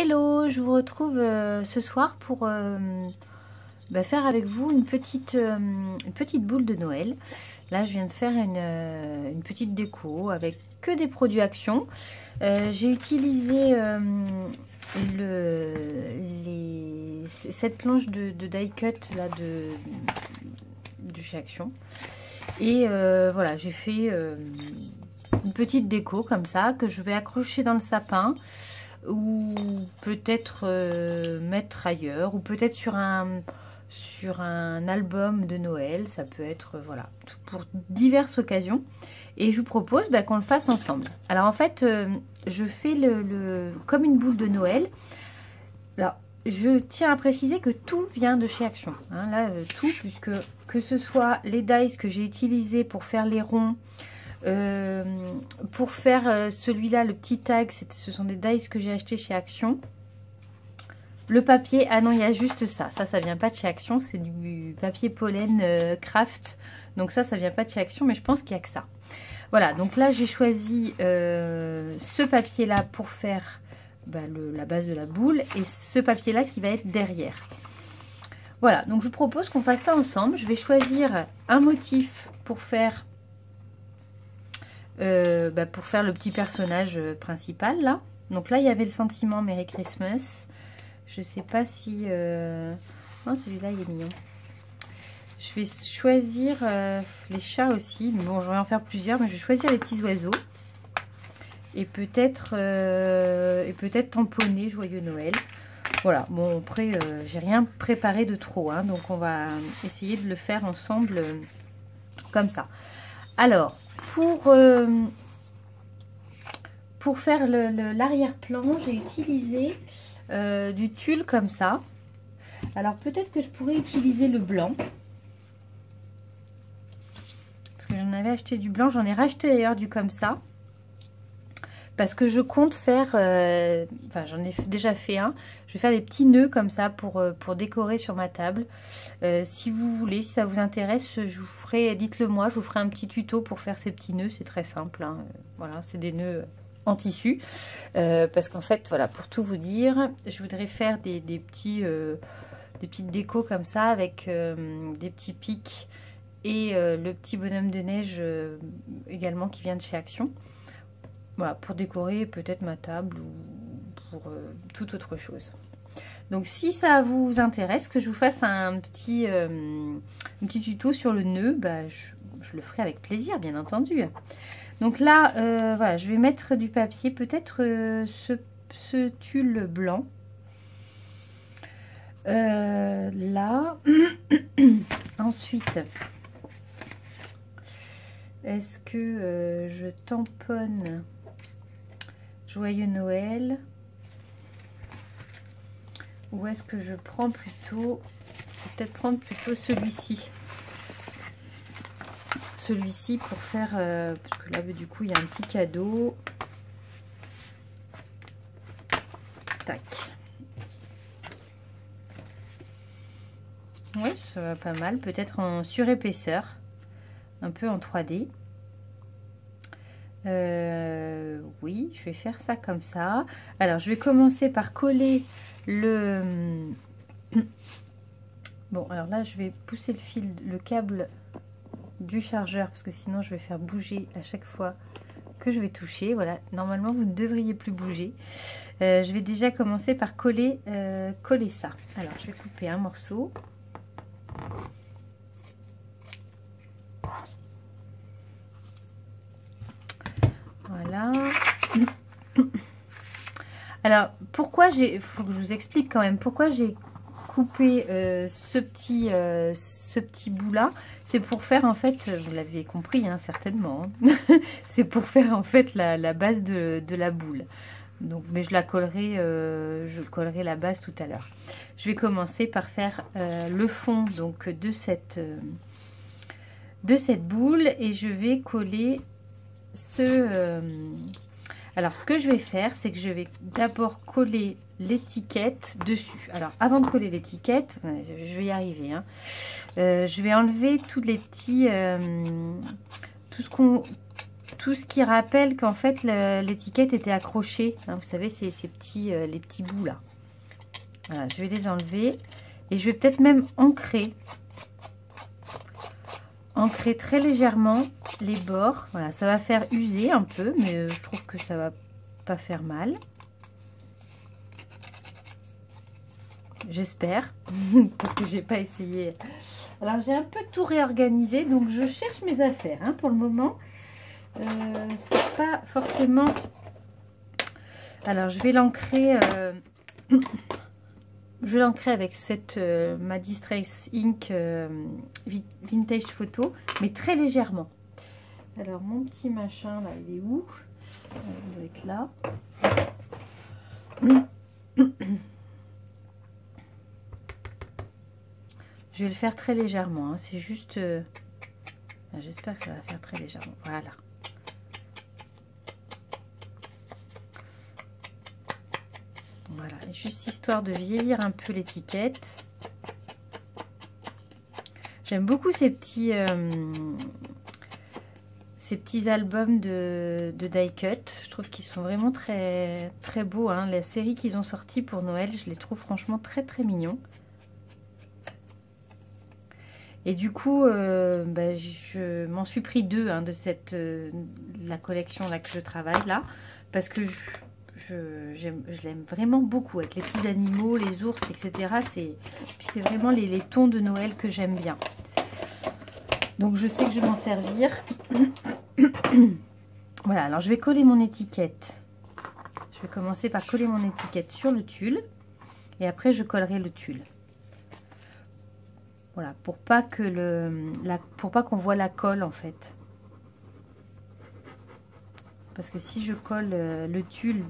Hello, je vous retrouve ce soir pour faire avec vous une petite boule de Noël. Là, je viens de faire une petite déco avec que des produits Action. J'ai utilisé cette planche de die cut là, de chez Action. Et voilà, j'ai fait une petite déco comme ça que je vais accrocher dans le sapin. Ou peut-être mettre ailleurs, ou peut-être sur un album de Noël, ça peut être, voilà, pour diverses occasions. Et je vous propose qu'on le fasse ensemble. Alors en fait, je fais comme une boule de Noël. Alors, je tiens à préciser que tout vient de chez Action. Hein, là, tout, puisque que ce soit les dies que j'ai utilisés pour faire les ronds, pour faire celui-là, le petit tag, ce sont des dies que j'ai acheté chez Action. Le papier, ah non, il y a juste ça. Ça vient pas de chez Action, c'est du papier pollen craft. Donc ça vient pas de chez Action, mais je pense qu'il y a que ça. Voilà, donc là j'ai choisi ce papier-là pour faire la base de la boule et ce papier-là qui va être derrière. Voilà, donc je vous propose qu'on fasse ça ensemble. Je vais choisir un motif pour faire le petit personnage principal là. Donc là il y avait le sentiment Merry Christmas. Je sais pas si non, celui-là il est mignon. Je vais choisir les chats aussi, mais bon, je vais en faire plusieurs, mais je vais choisir les petits oiseaux et peut-être tamponner Joyeux Noël. Voilà, bon après j'ai rien préparé de trop, hein, donc on va essayer de le faire ensemble comme ça. Alors pour faire l'arrière-plan, j'ai utilisé du tulle comme ça. Alors peut-être que je pourrais utiliser le blanc. Parce que j'en avais acheté du blanc. J'en ai racheté d'ailleurs du comme ça. Parce que je compte faire... j'en ai déjà fait un. Je vais faire des petits nœuds comme ça pour décorer sur ma table. Si vous voulez, si ça vous intéresse, je vous ferai, dites-le moi, je vous ferai un petit tuto pour faire ces petits nœuds. C'est très simple, hein. Voilà, c'est des nœuds en tissu. Parce qu'en fait, voilà, pour tout vous dire, je voudrais faire des petites décos comme ça avec des petits pics et le petit bonhomme de neige également qui vient de chez Action. Voilà, pour décorer peut-être ma table ou pour toute autre chose. Donc si ça vous intéresse que je vous fasse un petit tuto sur le nœud, je le ferai avec plaisir, bien entendu. Donc là, voilà, je vais mettre du papier, peut-être ce tulle blanc. Là, ensuite, est-ce que je tamponne Joyeux Noël ou est-ce que je prends plutôt, peut-être prendre plutôt celui-ci pour faire, parce que là du coup il y a un petit cadeau. Tac. Ouais, ça va pas mal, peut-être en surépaisseur, un peu en 3D. Oui, je vais faire ça comme ça. Alors je vais commencer par coller le... Bon, alors là je vais pousser le câble du chargeur parce que sinon je vais faire bouger à chaque fois que je vais toucher. Voilà, normalement vous ne devriez plus bouger. Je vais déjà commencer par coller ça. Alors je vais couper un morceau. Voilà. Alors pourquoi faut que je vous explique quand même pourquoi j'ai coupé ce petit bout là. C'est pour faire en fait, vous l'avez compris hein, certainement, hein. C'est pour faire en fait la base de la boule. Donc, mais je collerai la base tout à l'heure. Je vais commencer par faire le fond donc de cette boule et je vais coller alors ce que je vais faire, c'est que je vais d'abord coller l'étiquette dessus. Alors avant de coller l'étiquette, je vais y arriver, hein. Je vais enlever tous les petits tout ce qu'on tout ce qui rappelle qu'en fait l'étiquette était accrochée. Hein, vous savez, c'est ces petits, les petits bouts là. Voilà, je vais les enlever. Et je vais peut-être même ancrer très légèrement les bords. Voilà, ça va faire user un peu, mais je trouve que ça va pas faire mal. J'espère, parce que j'ai pas essayé. Alors j'ai un peu tout réorganisé, donc je cherche mes affaires. Hein, pour le moment, c'est pas forcément. Alors je vais l'ancrer. Je vais l'ancrer avec cette ma Distress Ink Vintage Photo, mais très légèrement. Alors mon petit machin là, il est où? Il doit être là. Je vais le faire très légèrement. Hein. C'est juste. J'espère que ça va faire très légèrement. Voilà. Voilà, juste histoire de vieillir un peu l'étiquette. J'aime beaucoup ces petits albums de die cut. Je trouve qu'ils sont vraiment très très beaux. Hein. La série qu'ils ont sortie pour Noël, je les trouve franchement très très mignons. Et du coup, je m'en suis pris 2 hein, de cette la collection là que je travaille là, parce que je l'aime vraiment beaucoup, avec les petits animaux, les ours, etc. C'est vraiment les tons de Noël que j'aime bien. Donc je sais que je vais m'en servir. Voilà, alors je vais coller mon étiquette. Je vais commencer par coller mon étiquette sur le tulle. Et après je collerai le tulle. Voilà, pour pas qu'on voit la colle en fait. Parce que si je colle le tulle,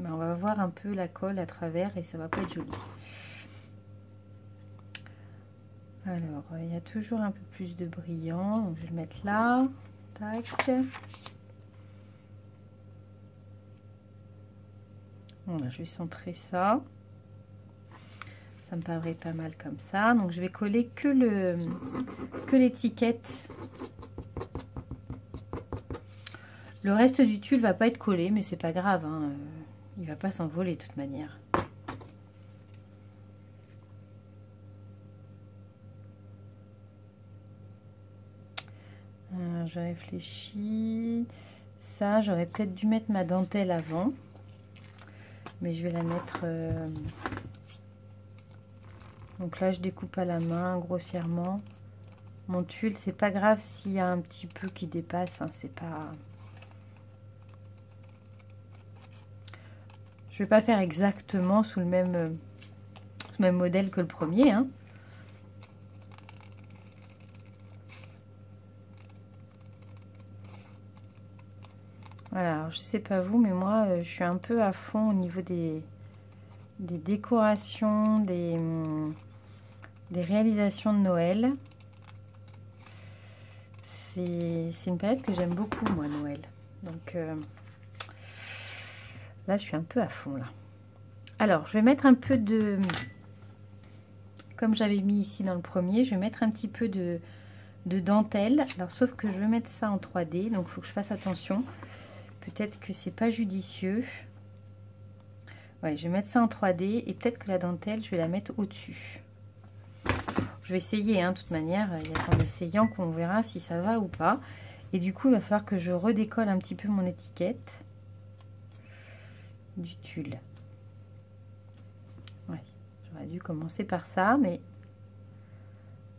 on va voir un peu la colle à travers et ça va pas être joli. Alors, il y a toujours un peu plus de brillant, donc je vais le mettre là. Tac. Voilà, je vais centrer ça. Ça me paraît pas mal comme ça. Donc je vais coller que l'étiquette. Le reste du tulle va pas être collé, mais c'est pas grave. Hein. Il va pas s'envoler de toute manière. Je réfléchis. Ça, j'aurais peut-être dû mettre ma dentelle avant. Mais je vais la mettre... Donc là, je découpe à la main, grossièrement. Mon tulle, c'est pas grave s'il y a un petit peu qui dépasse. Hein, c'est pas... Je vais pas faire exactement sous le même modèle que le premier. Hein. Voilà, alors, je sais pas vous, mais moi, je suis un peu à fond au niveau des décorations, des réalisations de Noël. C'est une période que j'aime beaucoup, moi, Noël. Donc là, je suis un peu à fond, là. Alors, je vais mettre un peu de... Comme j'avais mis ici dans le premier, je vais mettre un petit peu de dentelle. Alors, sauf que je vais mettre ça en 3D, donc il faut que je fasse attention. Peut-être que c'est pas judicieux. Ouais, je vais mettre ça en 3D et peut-être que la dentelle, je vais la mettre au-dessus. Je vais essayer, hein, de toute manière. Il n'y a qu'en essayant qu'on verra si ça va ou pas. Et du coup, il va falloir que je redécolle un petit peu mon étiquette du tulle. Ouais, j'aurais dû commencer par ça, mais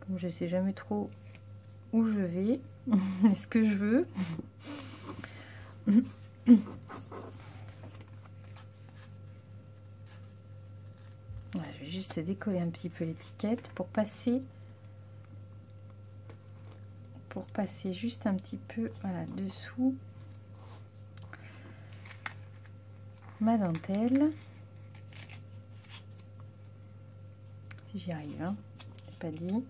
comme je sais jamais trop où je vais, ce que je veux. Voilà, je vais juste décoller un petit peu l'étiquette pour passer juste un petit peu, voilà, dessous ma dentelle. Si j'y arrive, hein, j'ai pas dit.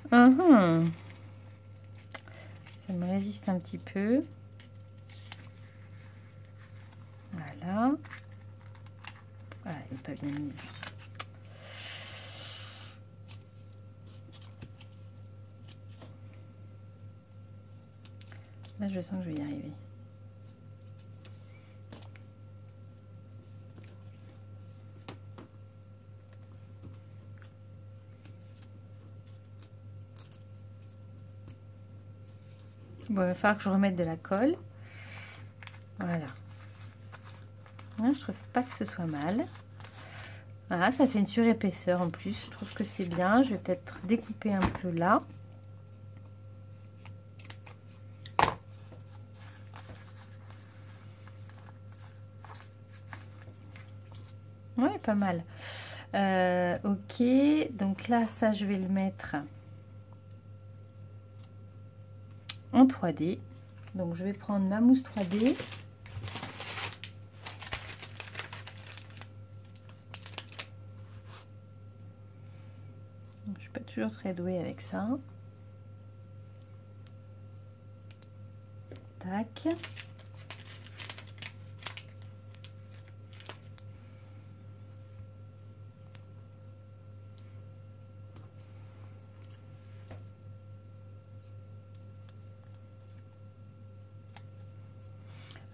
Ça me résiste un petit peu. Voilà. bien mise. Là, je sens que je vais y arriver. Bon, il va falloir que je remette de la colle. Voilà. Là, je trouve pas que ce soit mal. Voilà, ça fait une surépaisseur en plus. Je trouve que c'est bien. Je vais peut-être découper un peu là. Ouais, pas mal. Ok, donc là, ça, je vais le mettre en 3D. Donc, je vais prendre ma mousse 3D. Je suis pas toujours très douée avec ça. Tac.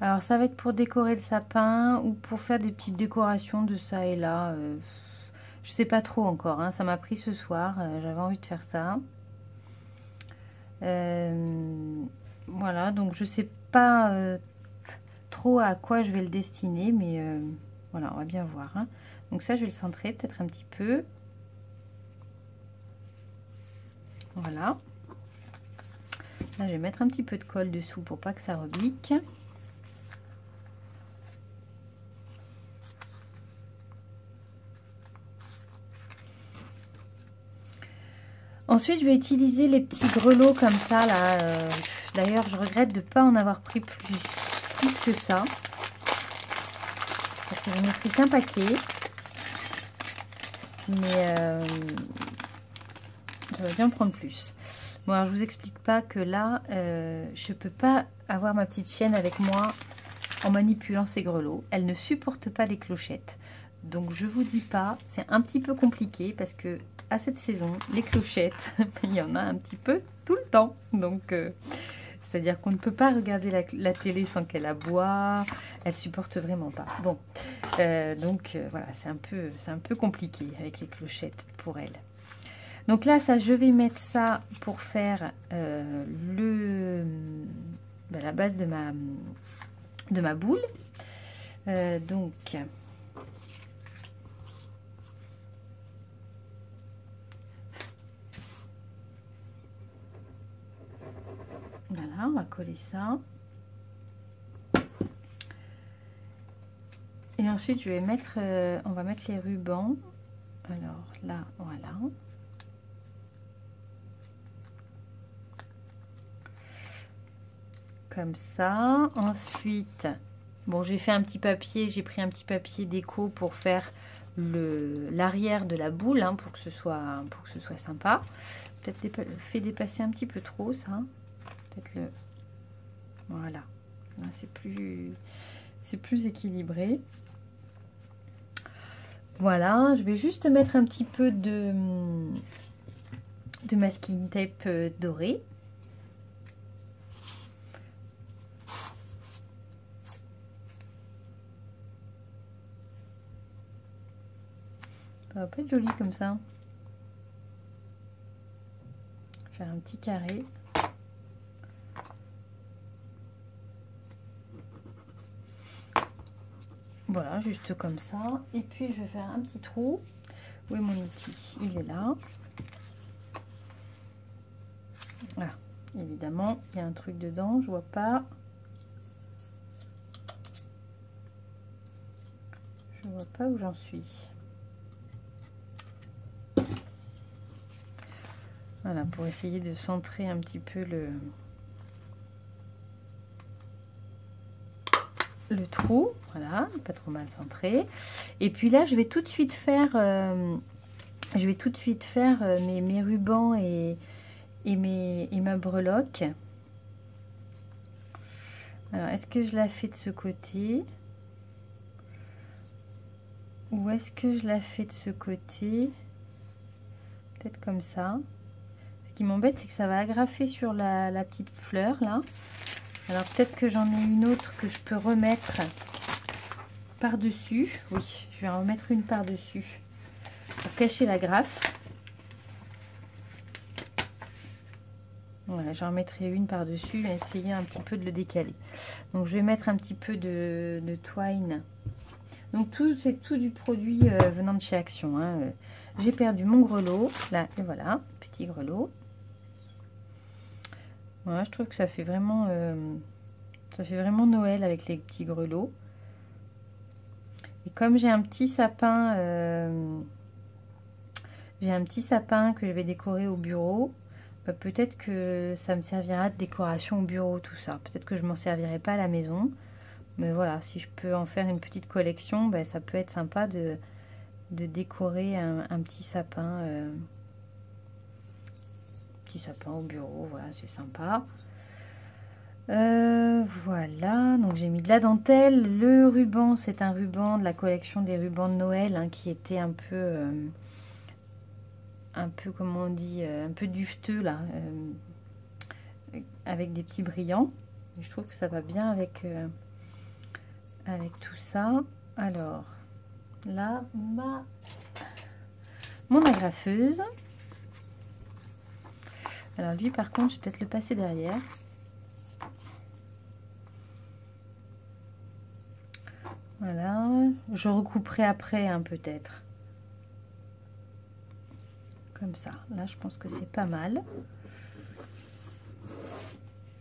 Alors ça va être pour décorer le sapin ou pour faire des petites décorations de ça et là. Je sais pas trop encore, hein. Ça m'a pris ce soir, j'avais envie de faire ça. Voilà, donc je sais pas trop à quoi je vais le destiner, mais voilà, on va bien voir, hein. Donc ça, je vais le centrer peut-être un petit peu. Voilà. Là, je vais mettre un petit peu de colle dessous pour pas que ça rebique. Ensuite, je vais utiliser les petits grelots comme ça, là. D'ailleurs, je regrette de ne pas en avoir pris plus que ça. Parce que j'en ai pris qu'un paquet. Mais j'aurais bien en prendre plus. Bon, alors je vous explique pas que là, je peux pas avoir ma petite chienne avec moi en manipulant ces grelots. Elle ne supporte pas les clochettes. Donc, je vous dis pas, c'est un petit peu compliqué parce que à cette saison, les clochettes, il y en a un petit peu tout le temps. Donc, c'est-à-dire qu'on ne peut pas regarder la télé sans qu'elle aboie. Elle supporte vraiment pas. Bon, donc voilà, c'est un peu compliqué avec les clochettes pour elle. Donc là, ça, je vais mettre ça pour faire la base de ma boule. Donc voilà, on va coller ça. Et ensuite, je vais mettre, on va mettre les rubans. Alors là, voilà. Comme ça. Ensuite, bon, j'ai fait un petit papier, j'ai pris un petit papier déco pour faire l'arrière de la boule, hein, pour que ce soit sympa. Peut-être fait dépasser un petit peu trop ça. Peut-être voilà. Là, c'est plus équilibré. Voilà, je vais juste mettre un petit peu de masking tape doré. Ça va pas être joli comme ça. Faire un petit carré. Voilà, juste comme ça. Et puis, je vais faire un petit trou. Où est mon outil? Il est là. Voilà. Évidemment, il y a un truc dedans. Je vois pas. Je vois pas où j'en suis. Voilà, pour essayer de centrer un petit peu le trou. Voilà, pas trop mal centré. Et puis là, je vais tout de suite faire, mes rubans et ma breloque. Alors, est-ce que je la fais de ce côté? Ou est-ce que je la fais de ce côté? Peut-être comme ça. Ce qui m'embête, c'est que ça va agrafer sur la petite fleur là. Alors peut-être que j'en ai une autre que je peux remettre par-dessus. Oui, je vais en remettre une par-dessus pour cacher l'agrafe. Voilà, j'en remettrai une par-dessus et essayer un petit peu de le décaler. Donc je vais mettre un petit peu de twine. Donc c'est tout du produit venant de chez Action. Hein. J'ai perdu mon grelot. Là, et voilà, petit grelot. Voilà, je trouve que ça fait vraiment Noël avec les petits grelots. Et comme j'ai un petit sapin, que je vais décorer au bureau, bah, peut-être que ça me servira de décoration au bureau, tout ça. Peut-être que je m'en servirai pas à la maison. Mais voilà, si je peux en faire une petite collection, bah, ça peut être sympa de décorer un petit sapin. Au bureau, voilà, c'est sympa. Voilà, donc j'ai mis de la dentelle. Le ruban, c'est un ruban de la collection des rubans de Noël, hein, qui était un peu comment on dit, un peu duveteux là, avec des petits brillants. Je trouve que ça va bien avec tout ça. Alors là, mon agrafeuse. Alors lui par contre, je vais peut-être le passer derrière. Voilà, je recouperai après, hein, peut-être. Comme ça. Là, je pense que c'est pas mal.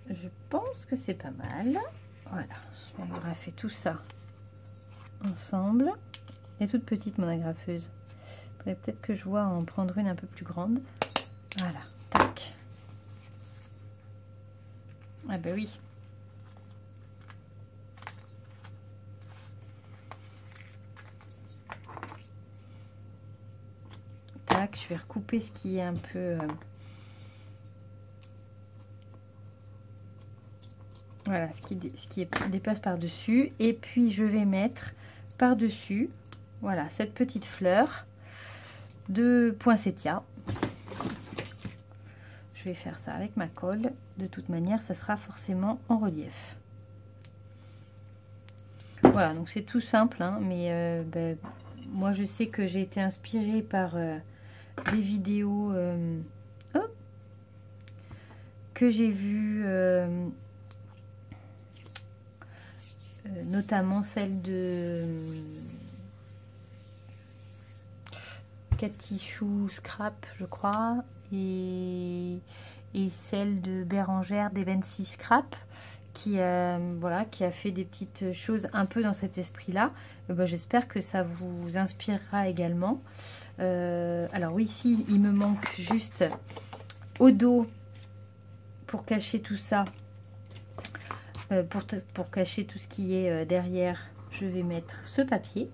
Je pense que c'est pas mal. Voilà, je vais agrafer tout ça ensemble. Elle est toute petite, mon agrafeuse. Il faudrait peut-être que je vois en prendre une un peu plus grande. Voilà, tac. Ah bah oui. Tac, je vais recouper ce qui est un peu... voilà, ce qui dépasse par-dessus. Et puis, je vais mettre par-dessus, voilà, cette petite fleur de poinsettia. Je vais faire ça avec ma colle. De toute manière, ça sera forcément en relief. Voilà, donc c'est tout simple, hein, mais ben, moi, je sais que j'ai été inspirée par des vidéos que j'ai vues, notamment celle de Cathy Chou Scrap, je crois, et celle de Bérangère des 26 Scrap, qui voilà, qui a fait des petites choses un peu dans cet esprit-là. Ben, j'espère que ça vous inspirera également. Alors oui, ici, il me manque juste au dos, pour cacher tout ça, pour cacher tout ce qui est derrière, je vais mettre ce papier.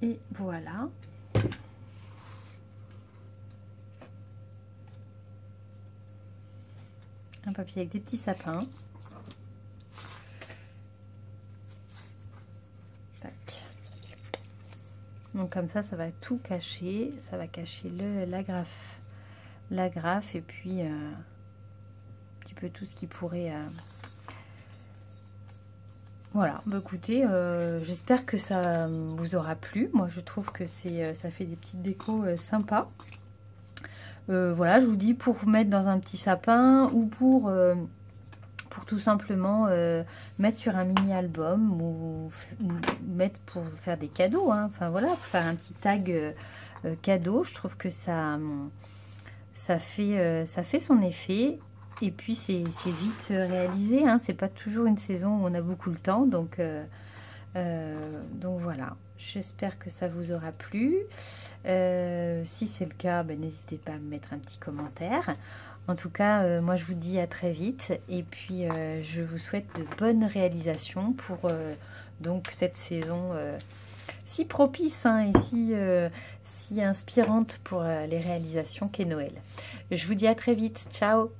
Et voilà. Un papier avec des petits sapins. Tac. Donc comme ça va tout cacher. Ça va cacher l'agrafe et puis un petit peu tout ce qui pourrait... Voilà, bah écoutez, j'espère que ça vous aura plu. Moi, je trouve que ça fait des petites décos sympas. Voilà, je vous dis, pour mettre dans un petit sapin ou pour tout simplement mettre sur un mini-album ou mettre pour faire des cadeaux. Hein. Enfin voilà, pour faire un petit tag cadeau. Je trouve que ça fait son effet. Et puis c'est vite réalisé, hein. C'est pas toujours une saison où on a beaucoup le temps, donc voilà. J'espère que ça vous aura plu. Si c'est le cas, ben, n'hésitez pas à me mettre un petit commentaire. En tout cas, moi je vous dis à très vite et puis je vous souhaite de bonnes réalisations pour donc cette saison si propice, hein, et aussi inspirante pour les réalisations qu'est Noël. Je vous dis à très vite. Ciao!